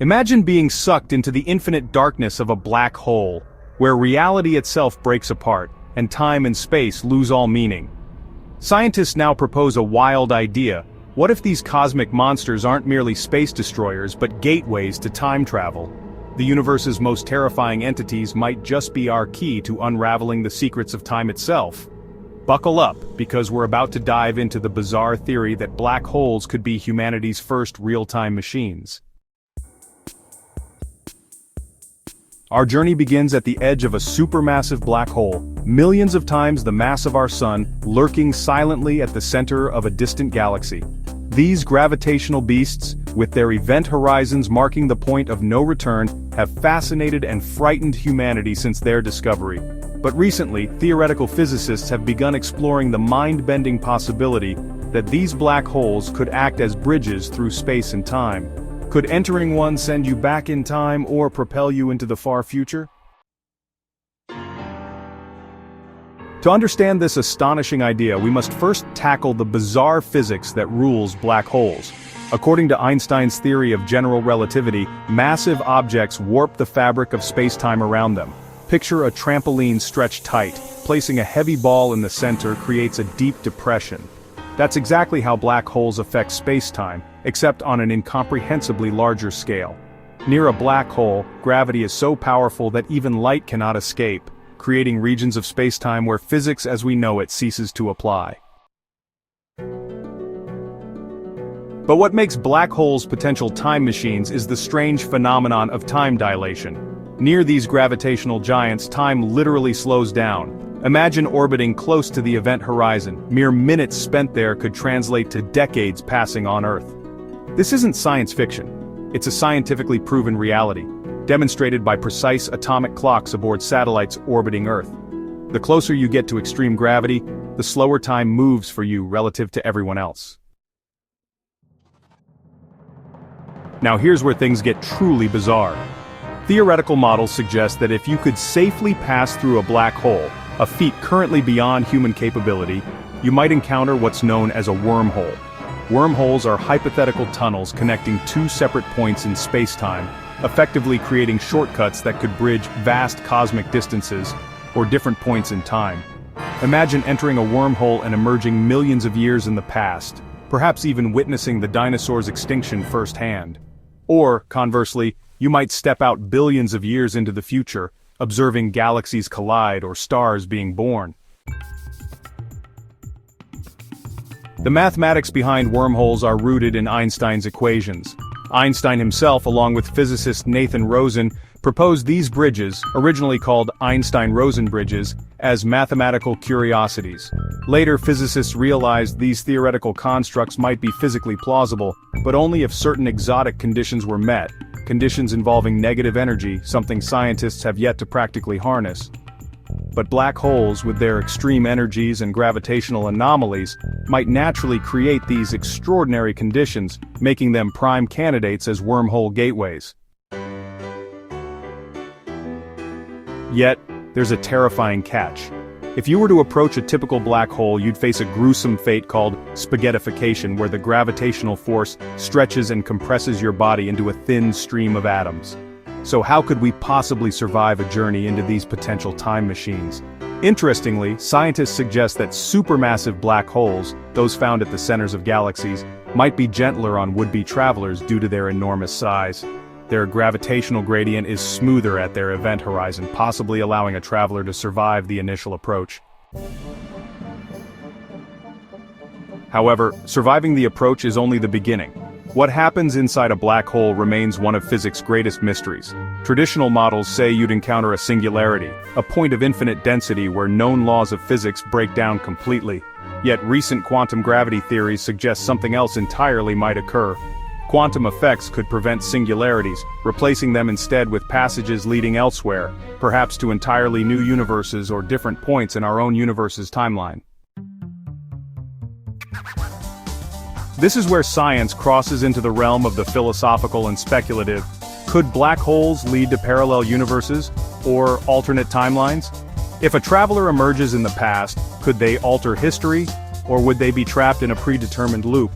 Imagine being sucked into the infinite darkness of a black hole, where reality itself breaks apart, and time and space lose all meaning. Scientists now propose a wild idea. What if these cosmic monsters aren't merely space destroyers but gateways to time travel? The universe's most terrifying entities might just be our key to unraveling the secrets of time itself. Buckle up, because we're about to dive into the bizarre theory that black holes could be humanity's first real-time machines. Our journey begins at the edge of a supermassive black hole, millions of times the mass of our sun, lurking silently at the center of a distant galaxy. These gravitational beasts, with their event horizons marking the point of no return, have fascinated and frightened humanity since their discovery. But recently, theoretical physicists have begun exploring the mind-bending possibility that these black holes could act as bridges through space and time. Could entering one send you back in time or propel you into the far future? To understand this astonishing idea, we must first tackle the bizarre physics that rules black holes. According to Einstein's theory of general relativity, massive objects warp the fabric of spacetime around them. Picture a trampoline stretched tight. Placing a heavy ball in the center creates a deep depression. That's exactly how black holes affect spacetime, except on an incomprehensibly larger scale. Near a black hole, gravity is so powerful that even light cannot escape, creating regions of spacetime where physics as we know it ceases to apply. But what makes black holes potential time machines is the strange phenomenon of time dilation. Near these gravitational giants, time literally slows down. Imagine orbiting close to the event horizon. Mere minutes spent there could translate to decades passing on Earth. This isn't science fiction. It's a scientifically proven reality, demonstrated by precise atomic clocks aboard satellites orbiting Earth. The closer you get to extreme gravity, the slower time moves for you relative to everyone else. Now here's where things get truly bizarre. Theoretical models suggest that if you could safely pass through a black hole, a feat currently beyond human capability, you might encounter what's known as a wormhole. Wormholes are hypothetical tunnels connecting two separate points in space-time, effectively creating shortcuts that could bridge vast cosmic distances, or different points in time. Imagine entering a wormhole and emerging millions of years in the past, perhaps even witnessing the dinosaurs' extinction firsthand. Or, conversely, you might step out billions of years into the future, observing galaxies collide or stars being born. The mathematics behind wormholes are rooted in Einstein's equations. Einstein himself, along with physicist Nathan Rosen, proposed these bridges, originally called Einstein-Rosen bridges, as mathematical curiosities. Later, physicists realized these theoretical constructs might be physically plausible, but only if certain exotic conditions were met, conditions involving negative energy, something scientists have yet to practically harness. But black holes, with their extreme energies and gravitational anomalies, might naturally create these extraordinary conditions, making them prime candidates as wormhole gateways. Yet, there's a terrifying catch. If you were to approach a typical black hole, you'd face a gruesome fate called spaghettification, where the gravitational force stretches and compresses your body into a thin stream of atoms. So how could we possibly survive a journey into these potential time machines? Interestingly, scientists suggest that supermassive black holes, those found at the centers of galaxies, might be gentler on would-be travelers due to their enormous size. Their gravitational gradient is smoother at their event horizon, possibly allowing a traveler to survive the initial approach. However, surviving the approach is only the beginning. What happens inside a black hole remains one of physics' greatest mysteries. Traditional models say you'd encounter a singularity, a point of infinite density where known laws of physics break down completely. Yet recent quantum gravity theories suggest something else entirely might occur. Quantum effects could prevent singularities, replacing them instead with passages leading elsewhere, perhaps to entirely new universes or different points in our own universe's timeline. This is where science crosses into the realm of the philosophical and speculative. Could black holes lead to parallel universes, or alternate timelines? If a traveler emerges in the past, could they alter history, or would they be trapped in a predetermined loop?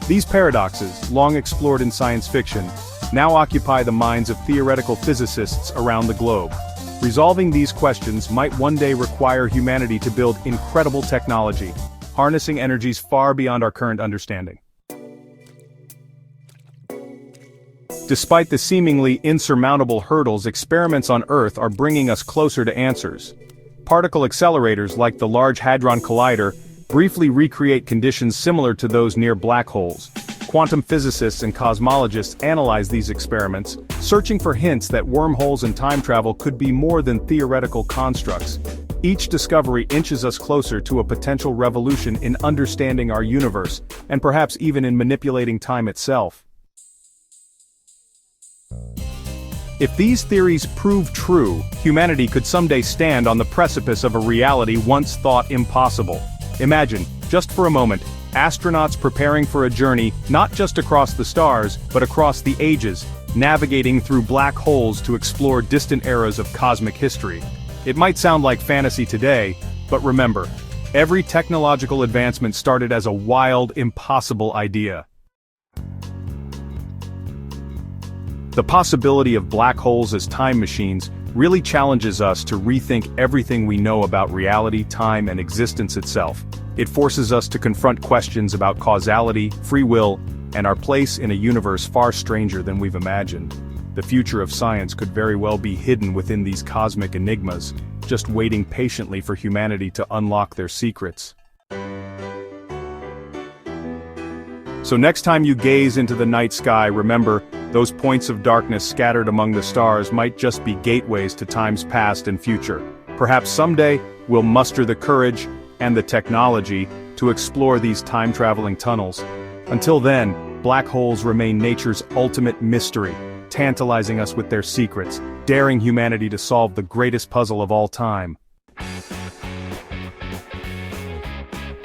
These paradoxes, long explored in science fiction, now occupy the minds of theoretical physicists around the globe. Resolving these questions might one day require humanity to build incredible technology, harnessing energies far beyond our current understanding. Despite the seemingly insurmountable hurdles, experiments on Earth are bringing us closer to answers. Particle accelerators like the Large Hadron Collider briefly recreate conditions similar to those near black holes. Quantum physicists and cosmologists analyze these experiments, searching for hints that wormholes and time travel could be more than theoretical constructs. Each discovery inches us closer to a potential revolution in understanding our universe, and perhaps even in manipulating time itself. If these theories prove true, humanity could someday stand on the precipice of a reality once thought impossible. Imagine, just for a moment, astronauts preparing for a journey not just across the stars, but across the ages, navigating through black holes to explore distant eras of cosmic history. It might sound like fantasy today, but remember, every technological advancement started as a wild, impossible idea. The possibility of black holes as time machines really challenges us to rethink everything we know about reality, time, and existence itself. It forces us to confront questions about causality, free will, and our place in a universe far stranger than we've imagined. The future of science could very well be hidden within these cosmic enigmas, just waiting patiently for humanity to unlock their secrets. So next time you gaze into the night sky, remember, those points of darkness scattered among the stars might just be gateways to time's past and future. Perhaps someday, we'll muster the courage and the technology to explore these time-traveling tunnels. Until then, black holes remain nature's ultimate mystery, tantalizing us with their secrets, daring humanity to solve the greatest puzzle of all time.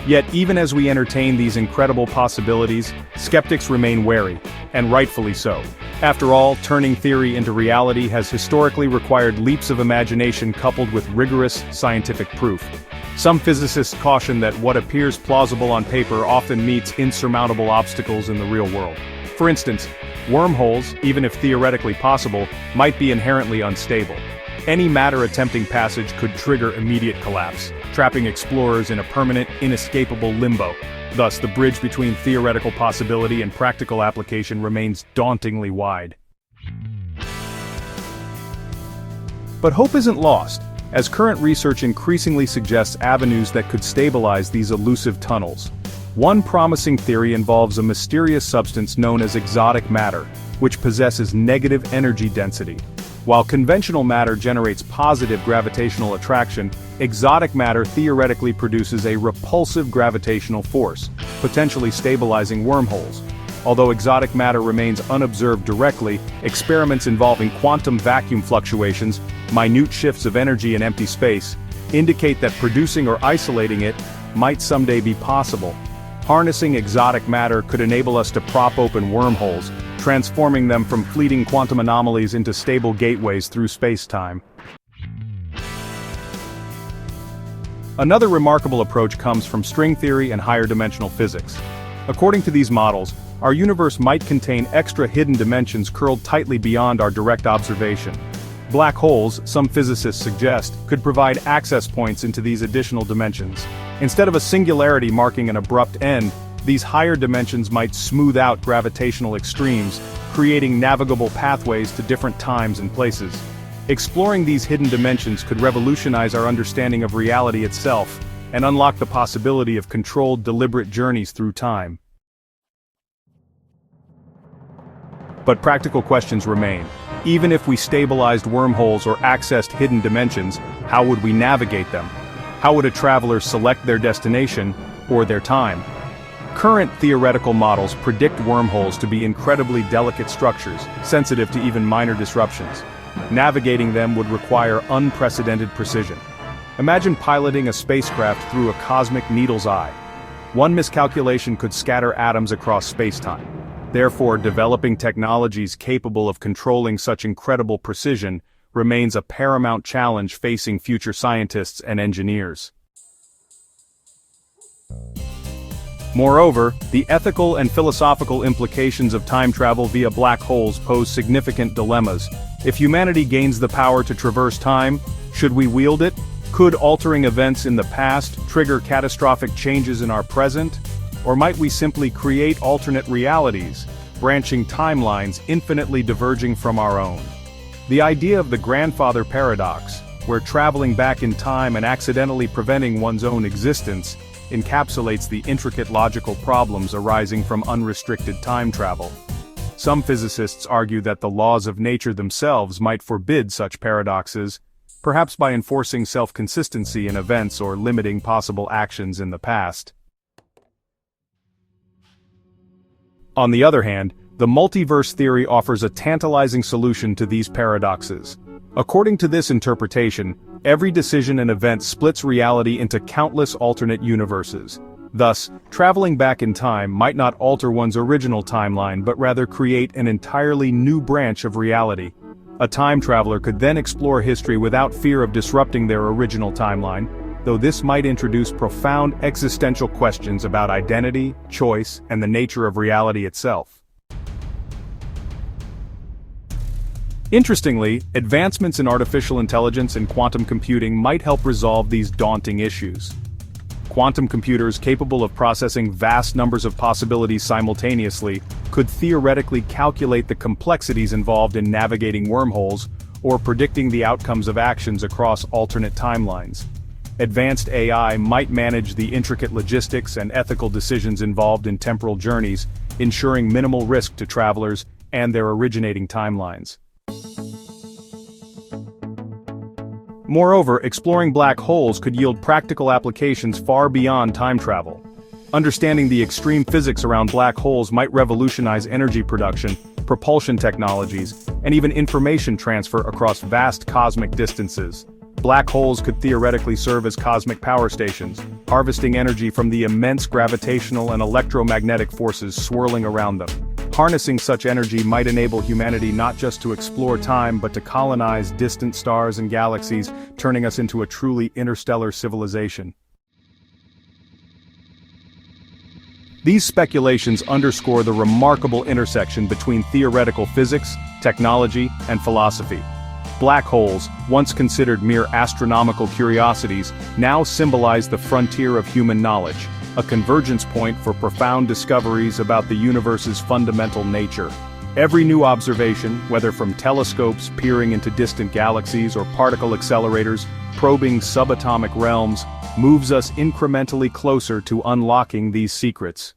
Yet even as we entertain these incredible possibilities, skeptics remain wary, and rightfully so. After all, turning theory into reality has historically required leaps of imagination coupled with rigorous scientific proof. Some physicists caution that what appears plausible on paper often meets insurmountable obstacles in the real world. For instance, wormholes, even if theoretically possible, might be inherently unstable. Any matter attempting passage could trigger immediate collapse, trapping explorers in a permanent, inescapable limbo. Thus, the bridge between theoretical possibility and practical application remains dauntingly wide. But hope isn't lost, as current research increasingly suggests avenues that could stabilize these elusive tunnels. One promising theory involves a mysterious substance known as exotic matter, which possesses negative energy density. While conventional matter generates positive gravitational attraction, exotic matter theoretically produces a repulsive gravitational force, potentially stabilizing wormholes. Although exotic matter remains unobserved directly, experiments involving quantum vacuum fluctuations, minute shifts of energy in empty space, indicate that producing or isolating it might someday be possible. Harnessing exotic matter could enable us to prop open wormholes, transforming them from fleeting quantum anomalies into stable gateways through space-time. Another remarkable approach comes from string theory and higher dimensional physics. According to these models, our universe might contain extra hidden dimensions curled tightly beyond our direct observation. Black holes, some physicists suggest, could provide access points into these additional dimensions. Instead of a singularity marking an abrupt end, these higher dimensions might smooth out gravitational extremes, creating navigable pathways to different times and places. Exploring these hidden dimensions could revolutionize our understanding of reality itself, and unlock the possibility of controlled, deliberate journeys through time. But practical questions remain. Even if we stabilized wormholes or accessed hidden dimensions, how would we navigate them? How would a traveler select their destination, or their time? Current theoretical models predict wormholes to be incredibly delicate structures, sensitive to even minor disruptions. Navigating them would require unprecedented precision. Imagine piloting a spacecraft through a cosmic needle's eye. One miscalculation could scatter atoms across space-time. Therefore, developing technologies capable of controlling such incredible precision remains a paramount challenge facing future scientists and engineers. Moreover, the ethical and philosophical implications of time travel via black holes pose significant dilemmas. If humanity gains the power to traverse time, should we wield it? Could altering events in the past trigger catastrophic changes in our present? Or might we simply create alternate realities, branching timelines infinitely diverging from our own? The idea of the grandfather paradox, where traveling back in time and accidentally preventing one's own existence, encapsulates the intricate logical problems arising from unrestricted time travel. Some physicists argue that the laws of nature themselves might forbid such paradoxes, perhaps by enforcing self-consistency in events or limiting possible actions in the past. On the other hand, the multiverse theory offers a tantalizing solution to these paradoxes. According to this interpretation, every decision and event splits reality into countless alternate universes. Thus, traveling back in time might not alter one's original timeline but rather create an entirely new branch of reality. A time traveler could then explore history without fear of disrupting their original timeline, though this might introduce profound existential questions about identity, choice, and the nature of reality itself. Interestingly, advancements in artificial intelligence and quantum computing might help resolve these daunting issues. Quantum computers capable of processing vast numbers of possibilities simultaneously could theoretically calculate the complexities involved in navigating wormholes or predicting the outcomes of actions across alternate timelines. Advanced AI might manage the intricate logistics and ethical decisions involved in temporal journeys, ensuring minimal risk to travelers and their originating timelines. Moreover, exploring black holes could yield practical applications far beyond time travel. Understanding the extreme physics around black holes might revolutionize energy production, propulsion technologies, and even information transfer across vast cosmic distances. Black holes could theoretically serve as cosmic power stations, harvesting energy from the immense gravitational and electromagnetic forces swirling around them. Harnessing such energy might enable humanity not just to explore time but to colonize distant stars and galaxies, turning us into a truly interstellar civilization. These speculations underscore the remarkable intersection between theoretical physics, technology, and philosophy. Black holes, once considered mere astronomical curiosities, now symbolize the frontier of human knowledge, a convergence point for profound discoveries about the universe's fundamental nature. Every new observation, whether from telescopes peering into distant galaxies or particle accelerators probing subatomic realms, moves us incrementally closer to unlocking these secrets.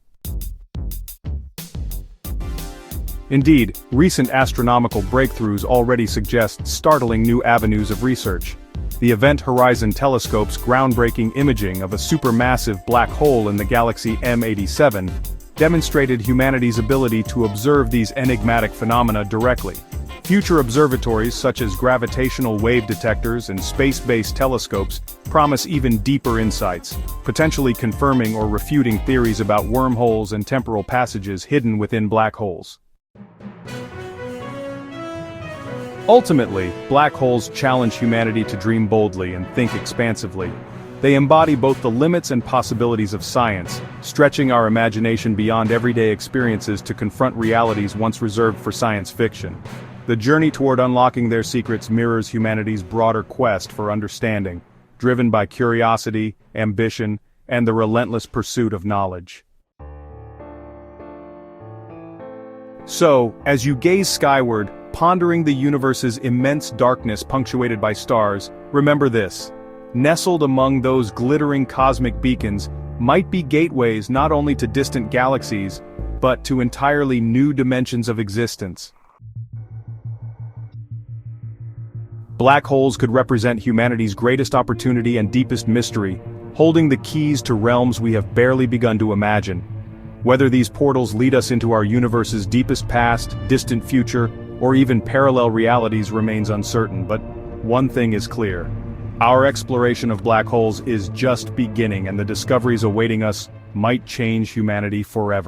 Indeed, recent astronomical breakthroughs already suggest startling new avenues of research. The Event Horizon Telescope's groundbreaking imaging of a supermassive black hole in the galaxy M87 demonstrated humanity's ability to observe these enigmatic phenomena directly. Future observatories such as gravitational wave detectors and space-based telescopes promise even deeper insights, potentially confirming or refuting theories about wormholes and temporal passages hidden within black holes. Ultimately, black holes challenge humanity to dream boldly and think expansively. They embody both the limits and possibilities of science, stretching our imagination beyond everyday experiences to confront realities once reserved for science fiction. The journey toward unlocking their secrets mirrors humanity's broader quest for understanding, driven by curiosity, ambition, and the relentless pursuit of knowledge. So, as you gaze skyward, pondering the universe's immense darkness punctuated by stars, remember this: nestled among those glittering cosmic beacons might be gateways not only to distant galaxies, but to entirely new dimensions of existence. Black holes could represent humanity's greatest opportunity and deepest mystery, holding the keys to realms we have barely begun to imagine. Whether these portals lead us into our universe's deepest past, distant future, or even parallel realities remains uncertain, but one thing is clear. Our exploration of black holes is just beginning, and the discoveries awaiting us might change humanity forever.